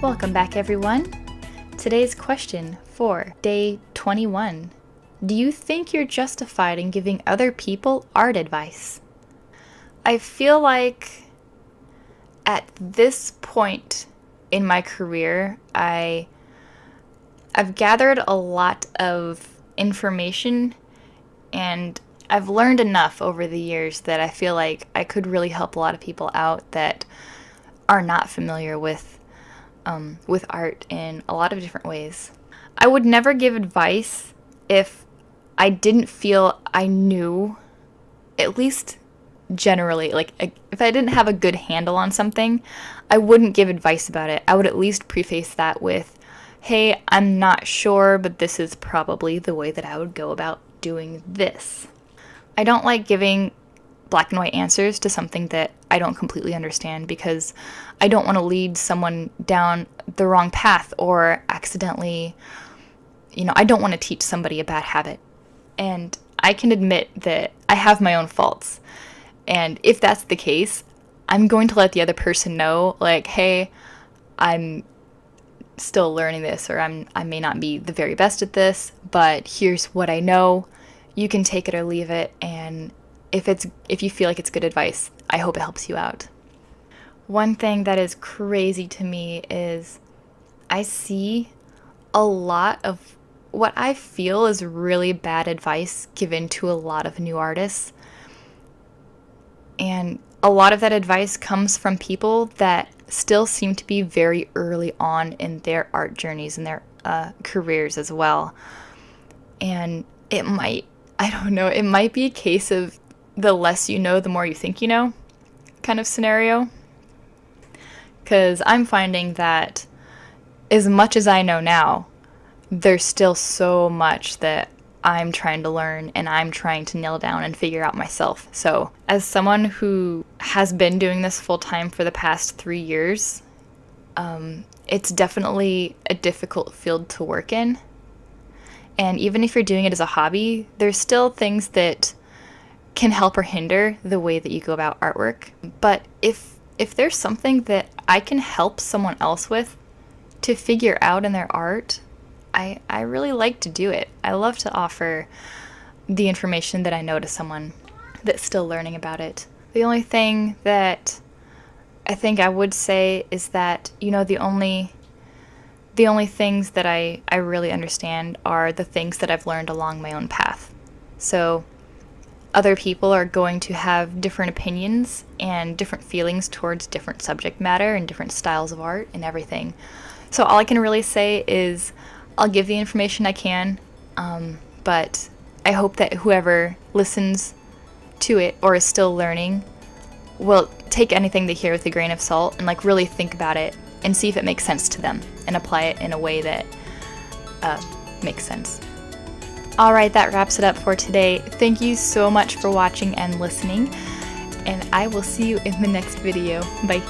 Welcome back, everyone. Today's question for day 21. Do you think you're justified in giving other people art advice? I feel like at this point in my career, I've gathered a lot of information and I've learned enough over the years that I feel like I could really help a lot of people out that are not familiar with art in a lot of different ways. I would never give advice if I didn't feel I knew, at least generally, like if I didn't have a good handle on something, I wouldn't give advice about it. I would at least preface that with, hey, I'm not sure, but this is probably the way that I would go about doing this. I don't like giving black and white answers to something that I don't completely understand because I don't want to lead someone down the wrong path or accidentally, I don't want to teach somebody a bad habit. And I can admit that I have my own faults. And if that's the case, I'm going to let the other person know, like, hey, I'm still learning this, or I may not be the very best at this, but here's what I know. You can take it or leave it, and if you feel like it's good advice, I hope it helps you out. One thing that is crazy to me is I see a lot of what I feel is really bad advice given to a lot of new artists. And a lot of that advice comes from people that still seem to be very early on in their art journeys and their careers as well. And it might be a case of the less you know, the more you think you know kind of scenario. Because I'm finding that as much as I know now, there's still so much that I'm trying to learn and I'm trying to nail down and figure out myself. So as someone who has been doing this full time for the past 3 years, it's definitely a difficult field to work in. And even if you're doing it as a hobby, there's still things that can help or hinder the way that you go about artwork. But if there's something that I can help someone else with to figure out in their art, I really like to do it. I love to offer the information that I know to someone that's still learning about it. The only thing that I think I would say is that, the only things that I really understand are the things that I've learned along my own path. So other people are going to have different opinions and different feelings towards different subject matter and different styles of art and everything. So all I can really say is I'll give the information I can, but I hope that whoever listens to it or is still learning will take anything they hear with a grain of salt and really think about it and see if it makes sense to them and apply it in a way that makes sense. All right, that wraps it up for today. Thank you so much for watching and listening, and I will see you in the next video. Bye.